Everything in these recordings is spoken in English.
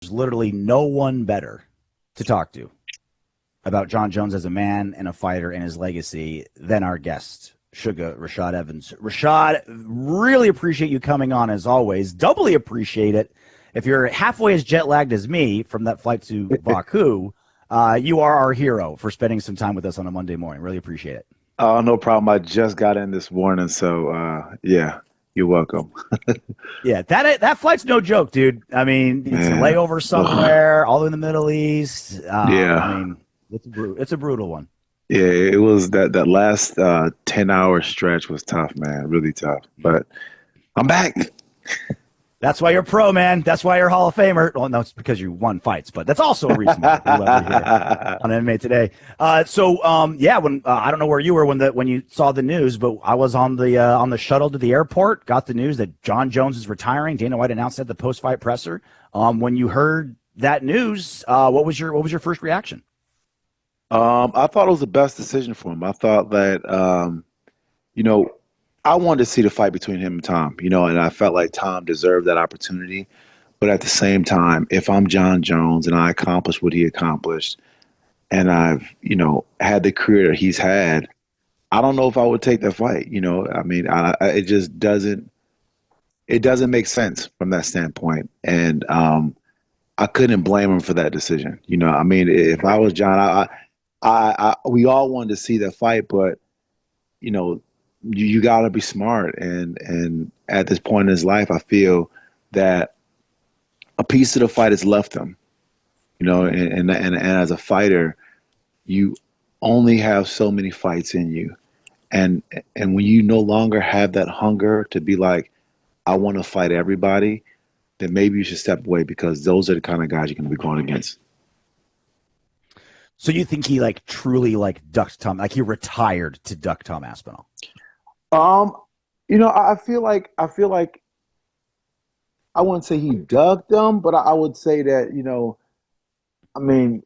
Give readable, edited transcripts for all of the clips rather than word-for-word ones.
There's literally no one better to talk to about Jon Jones as a man and a fighter and his legacy than our guest, Sugar Rashad Evans. Rashad, really appreciate you coming on as always. Doubly appreciate it if you're halfway as jet lagged as me from that flight to Baku. You are our hero for spending some time with us on a Monday morning. Really appreciate it. Oh, no problem. I just got in this morning, so yeah, you're welcome. Yeah, that flight's no joke, dude. I mean, it's a Man. layover Ugh. somewhere, all in the Middle East. I Yeah. mean, it's a brutal one. Yeah, it was that last 10-hour stretch was tough, man. Really tough. But I'm back. That's why you're pro, man. That's why you're Hall of Famer. Well, no, it's because you won fights, but that's also a reason why we love you here on MMA Today. Yeah, when I don't know where you were when you saw the news, but I was on the shuttle to the airport. Got the news that Jon Jones is retiring. Dana White announced at the post-fight presser. When you heard that news, what was your first reaction? I thought it was the best decision for him. I thought that you know, I wanted to see the fight between him and Tom, and I felt like Tom deserved that opportunity. But at the same time, if I'm Jon Jones and I accomplished what he accomplished and I've, had the career that he's had, I don't know if I would take that fight. I mean, it just doesn't make sense from that standpoint. And I couldn't blame him for that decision. I mean, if I was John, we all wanted to see that fight, but you know, you got to be smart. And at this point in his life, I feel that a piece of the fight has left him. And as a fighter, you only have so many fights in you, and when you no longer have that hunger to be like, I want to fight everybody, then maybe you should step away because those are the kind of guys you're going to be going against. So you think he like truly like ducked Tom, like he retired to duck Tom Aspinall? Um, I feel like I wouldn't say he dug them, but I would say that I mean,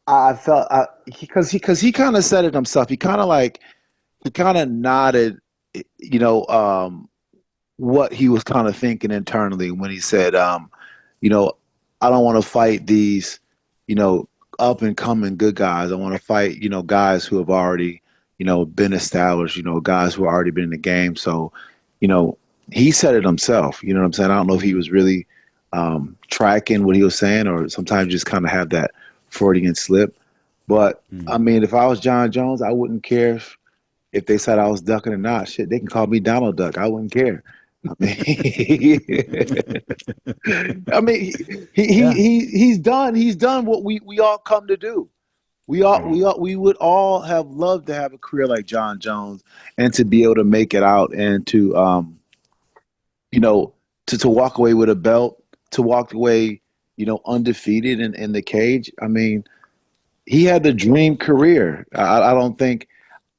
I felt because he kind of said it himself. He kind of nodded, you know, um, what he was kind of thinking internally when he said, you know, I don't want to fight these, you know, up and coming good guys. I want to fight, guys who have already, been established, guys who have already been in the game. So, you know, he said it himself. You know what I'm saying? I don't know if he was really tracking what he was saying or sometimes just kind of have that Freudian slip. But I Mm. mean, if I was John Jones, I wouldn't care if they said I was ducking or not. Shit, they can call me Donald Duck. I wouldn't care. I mean, I mean, Yeah. he's done. He's done what we all come to do. Right. We would all have loved to have a career like John Jones and to be able to make it out and to you know to walk away with a belt, to walk away undefeated in the cage. I mean, he had the dream career. I don't think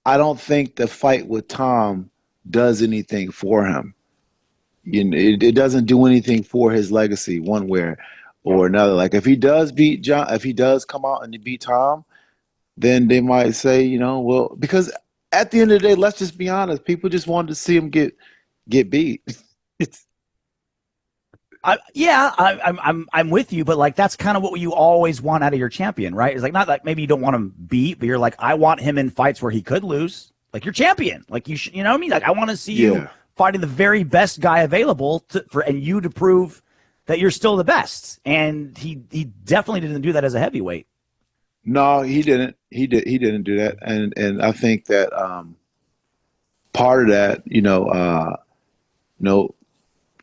the fight with Tom does anything for him. It doesn't do anything for his legacy one way or another. Like if he does beat John, if he does come out and beat Tom, then they might say, well, because at the end of the day, let's just be honest, people just wanted to see him get beat. It's I'm with you, but like that's kind of what you always want out of your champion, right? It's like not like maybe you don't want him beat, but you're like, I want him in fights where he could lose. Like you're champion, like you know what I mean? Like I want to see you yeah. fighting the very best guy available and you to prove that you're still the best. And he definitely didn't do that as a heavyweight. No, he didn't. He didn't do that, and I think that part of that, you know,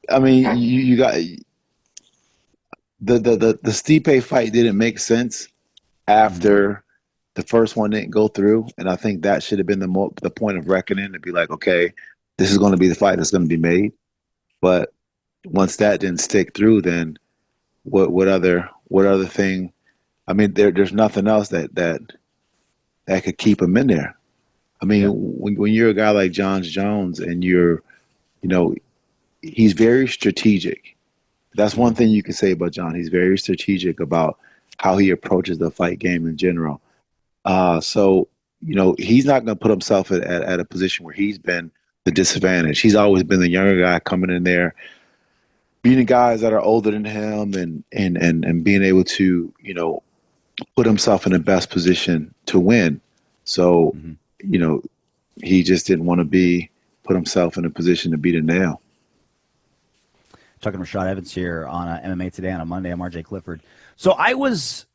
I mean, you got the Stipe fight didn't make sense Mm-hmm. after the first one didn't go through, and I think that should have been the point of reckoning to be like, okay, this is going to be the fight that's going to be made. But once that didn't stick through, then what other thing? I mean, there's nothing else that could keep him in there. I mean, Yeah. when you're a guy like John Jones and you know, he's very strategic. That's Mm-hmm. one thing you can say about John. He's very strategic about how he approaches the fight game in general. So he's not going to put himself at a position where he's been the disadvantage. He's always been the younger guy coming in there, beating guys that are older than him and being able to, put himself in the best position to win. So, Mm-hmm. you know, he just didn't want to put himself in a position to beat a nail. Talking to Rashad Evans here on MMA Today on a Monday. I'm RJ Clifford. So I was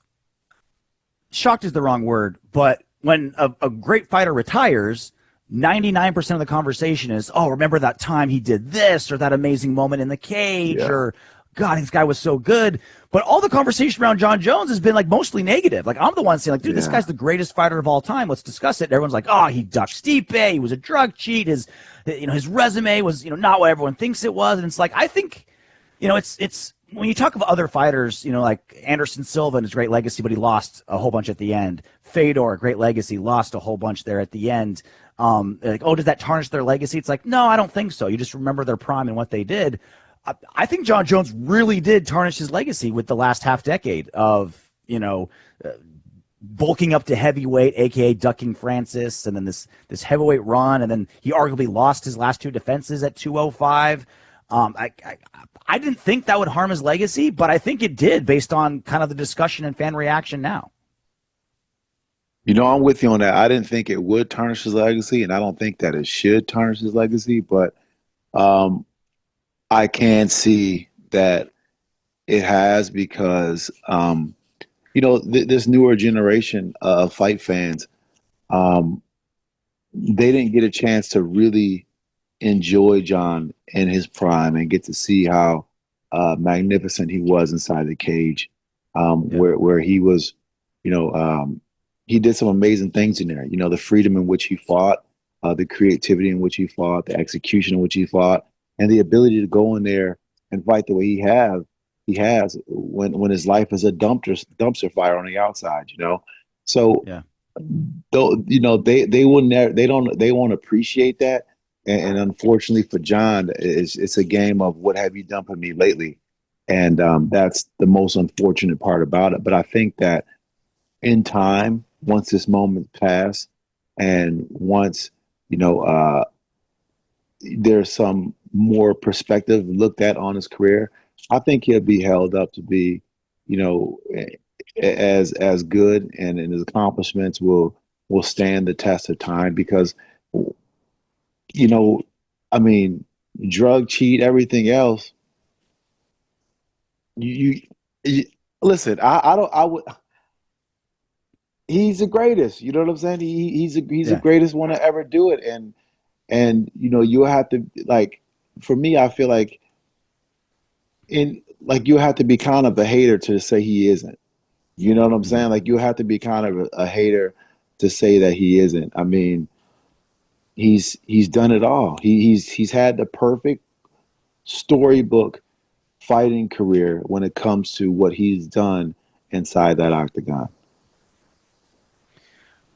shocked is the wrong word, but when a great fighter retires, 99% of the conversation is, oh, remember that time he did this or that amazing moment in the cage Yeah. or God, this guy was so good. But all the conversation around Jon Jones has been like mostly negative. Like I'm the one saying like, dude, this Yeah. guy's the greatest fighter of all time. Let's discuss it. And everyone's like, oh, he ducked Stipe. He was a drug cheat. His resume was, not what everyone thinks it was. And it's like, I think, it's when you talk of other fighters, like Anderson Silva and his great legacy, but he lost a whole bunch at the end. Fedor, great legacy, lost a whole bunch there at the end. Like, oh, does that tarnish their legacy? It's like, no, I don't think so. You just remember their prime and what they did. I think Jon Jones really did tarnish his legacy with the last half decade of, bulking up to heavyweight, aka ducking Francis, and then this heavyweight run, and then he arguably lost his last two defenses at 205. I didn't think that would harm his legacy, but I think it did based on kind of the discussion and fan reaction now. I'm with you on that. I didn't think it would tarnish his legacy, and I don't think that it should tarnish his legacy, but um, I can see that it has because, this newer generation of fight fans, um, they didn't get a chance to really enjoy John in his prime and get to see how magnificent he was inside the cage, Yeah. where he was, he did some amazing things in there. The freedom in which he fought, the creativity in which he fought, the execution in which he fought, and the ability to go in there and fight the way he has when his life is a dumpster fire on the outside. So Yeah. though they will never they won't appreciate that, and unfortunately for John, it's a game of what have you done for me lately, and that's the most unfortunate part about it. But I think that in time, once this moment pass, and once you know there's some more perspective looked at on his career, I think he'll be held up to be, you know, as good, and his accomplishments will stand the test of time because, you know, I mean, drug cheat, everything else. You listen. I don't. I would. He's the greatest. You know what I'm saying? He's the Yeah. greatest one to ever do it, and you'll have to like. For me, I feel like in like you have to be kind of a hater to say he isn't. You know what I'm Mm-hmm. saying? Like you have to be kind of a hater to say that he isn't. I mean, he's done it all. He's had the perfect storybook fighting career when it comes to what he's done inside that octagon.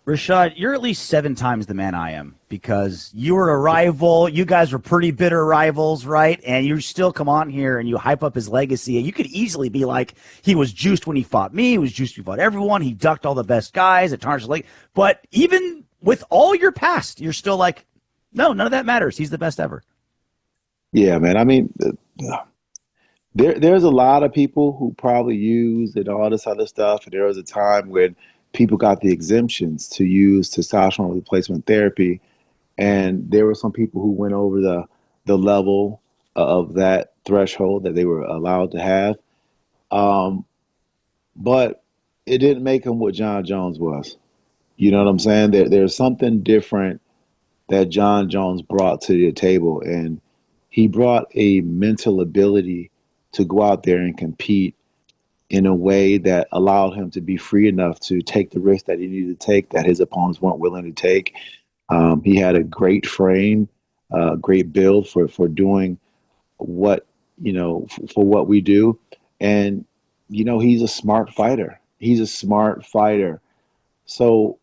Rashad, you're at least 7 times the man I am because you were a rival. You guys were pretty bitter rivals, right? And you still come on here and you hype up his legacy. And you could easily be like, he was juiced when he fought me. He was juiced when he fought everyone. He ducked all the best guys. It tarnished his leg. But even with all your past, you're still like, no, none of that matters. He's the best ever. Yeah, man. I mean, there's a lot of people who probably use and all this other stuff. And there was a time when people got the exemptions to use testosterone replacement therapy, and there were some people who went over the level of that threshold that they were allowed to have. Um, but it didn't make him what John Jones was. You know what I'm saying? There's something different that John Jones brought to the table, and he brought a mental ability to go out there and compete in a way that allowed him to be free enough to take the risk that he needed to take that his opponents weren't willing to take. He had a great frame, great build for doing what for what we do, and he's a smart fighter. He's a smart fighter. So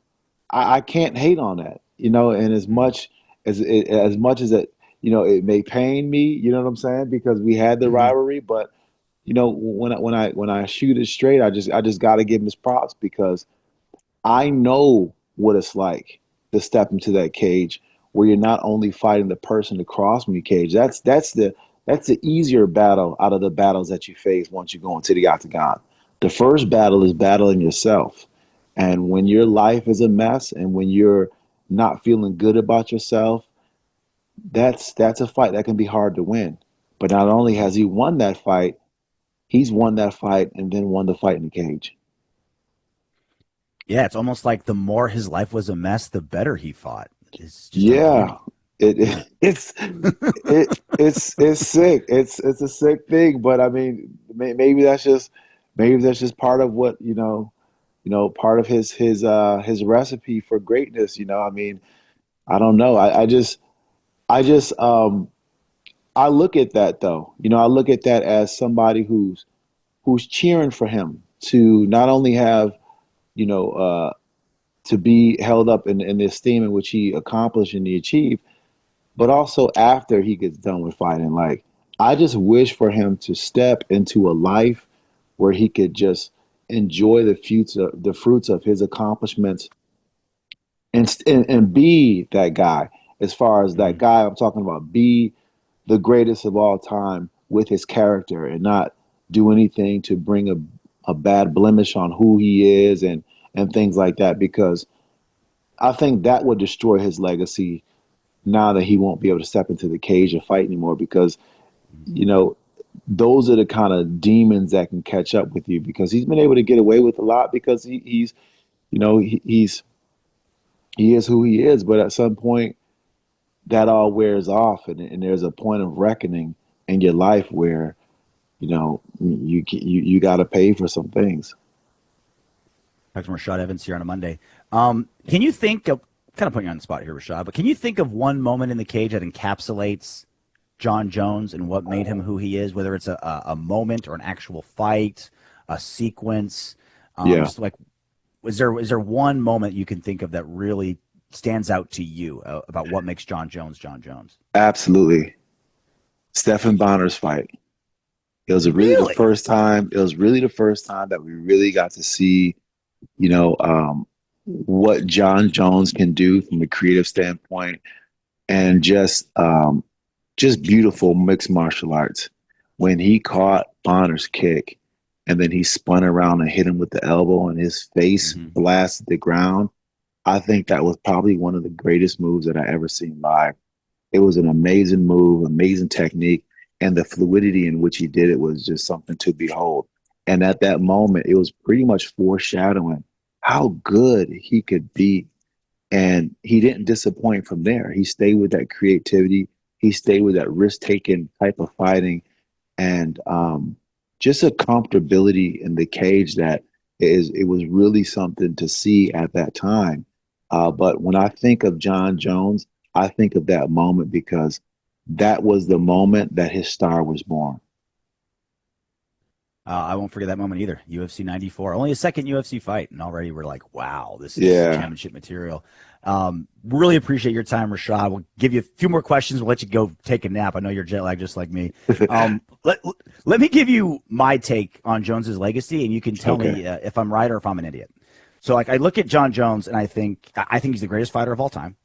I can't hate on that, and Mm-hmm. as much as it, it may pain me, you know what I'm saying, because we had the Mm-hmm. rivalry, but when I shoot it straight, I just got to give him his props because I know what it's like to step into that cage where you're not only fighting the person across from your cage. that's the easier battle out of the battles that you face once you go into the octagon. The first battle is battling yourself. And when your life is a mess and when you're not feeling good about yourself, that's a fight that can be hard to win. But not only has he won that fight, he's won that fight and then won the fight in the cage. Yeah, it's almost like the more his life was a mess, the better he fought. It's just Yeah, uncanny. it, Yeah. it's sick. It's a sick thing, but I mean, maybe that's just part of what part of his recipe for greatness. I mean, I don't know. I just I look at that though. I look at that as somebody who's cheering for him to not only have you know to be held up in the esteem in which he accomplished and he achieved, but also after he gets done with fighting. Like, I just wish for him to step into a life where he could just enjoy the fruits of his accomplishments, and be that guy. As far as that Mhm. guy I'm talking about, be the greatest of all time with his character and not do anything to bring a bad blemish on who he is and things like that, because I think that would destroy his legacy now that he won't be able to step into the cage and fight anymore, because you know those are the kind of demons that can catch up with you, because he's been able to get away with a lot because he's he is who he is, but at some point that all wears off, and there's a point of reckoning in your life where you got to pay for some things. Talking Rashad Evans here on a Monday. Can you think of, kind of putting you on the spot here, Rashad, but can you think of one moment in the cage that encapsulates Jon Jones and what made him who he is, whether it's a moment or an actual fight, a sequence? Yeah, Just like, is there one moment you can think of that really stands out to you about what makes Jon Jones Jon Jones? absolutely. Stephen Bonner's fight. It was really the Really? first time. It was really the first time that we really got to see, you know, um, what Jon Jones can do from a creative standpoint, and just beautiful mixed martial arts. When he caught Bonner's kick, and then he spun around and hit him with the elbow, and his face Hmm. blasted the ground. I think that was probably one of the greatest moves that I ever seen live. It was an amazing move, amazing technique, and the fluidity in which he did it was just something to behold. And at that moment, it was pretty much foreshadowing how good he could be. And he didn't disappoint from there. He stayed with that creativity. He stayed with that risk-taking type of fighting, and just a comfortability in the cage that it was really something to see at that time. But when I think of Jon Jones, I think of that moment because that was the moment that his star was born. I won't forget that moment either. UFC 94, only a second UFC fight, and already we're like, wow, this is Yeah. championship material. Really appreciate your time, Rashad. We'll give you a few more questions. We'll let you go take a nap. I know you're jet lagged just like me. Let me give you my take on Jones's legacy, and you can tell Okay. me if I'm right or if I'm an idiot. So, like, I look at Jon Jones, and I think he's the greatest fighter of all time.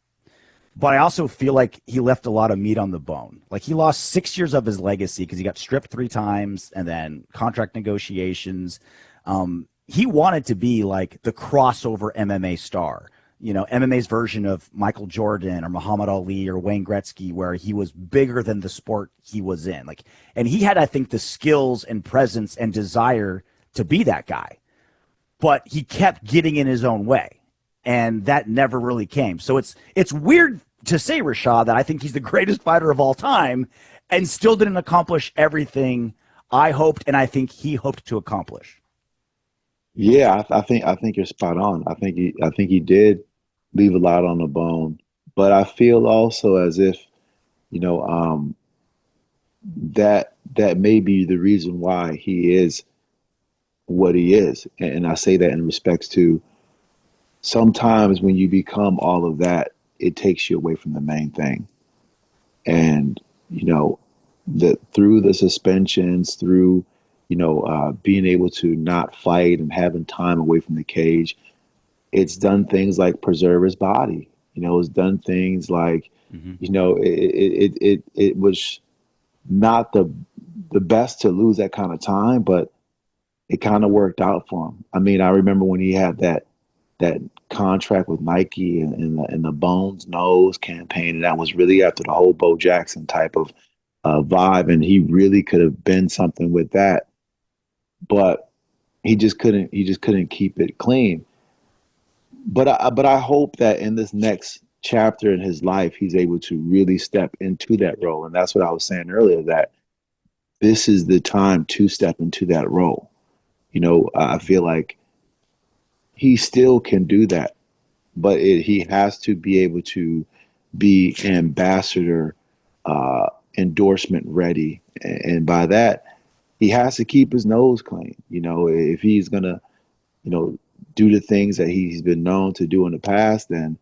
But I also feel like he left a lot of meat on the bone. Like, he lost 6 years of his legacy because he got stripped 3 times and then contract negotiations. He wanted to be like the crossover MMA star, MMA's version of Michael Jordan or Muhammad Ali or Wayne Gretzky, where he was bigger than the sport he was in. Like, and he had, I think, the skills and presence and desire to be that guy, but he kept getting in his own way, and that never really came. So it's weird to say, Rashad, that I think he's the greatest fighter of all time and still didn't accomplish everything I hoped and I think he hoped to accomplish. Yeah, I think you're spot on. I think he did leave a lot on the bone, but I feel also as if you know that may be the reason why he is what he is. And I say that in respects to sometimes when you become all of that, it takes you away from the main thing. And, you know, through the suspensions, through, being able to not fight and having time away from the cage, it's done things like preserve his body. It's done things like, Mm-hmm. it was. not the best to lose that kind of time, but it kind of worked out for him. I mean, I remember when he had that contract with Nike and the Bones Nose campaign, and that was really after the whole Bo Jackson type of vibe, and he really could have been something with that, but he just couldn't. He just couldn't keep it clean. But I hope that in this next chapter in his life, he's able to really step into that role, and that's what I was saying earlier. That this is the time to step into that role. I feel like he still can do that, but he has to be able to be an ambassador, endorsement ready, and by that, he has to keep his nose clean. If he's gonna, you know, do the things that he's been known to do in the past, then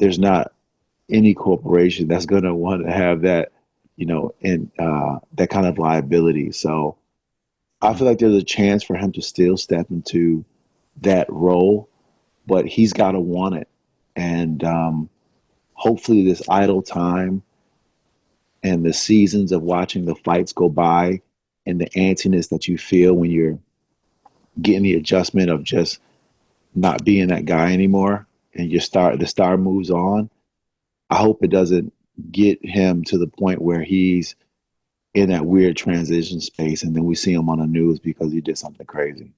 there's not any corporation that's gonna want to have that, in that kind of liability. So I feel like there's a chance for him to still step into that role, but he's got to want it. And hopefully, this idle time and the seasons of watching the fights go by and the antsiness that you feel when you're getting the adjustment of just not being that guy anymore and the star moves on. I hope it doesn't get him to the point where he's in that weird transition space and then we see him on the news because he did something crazy.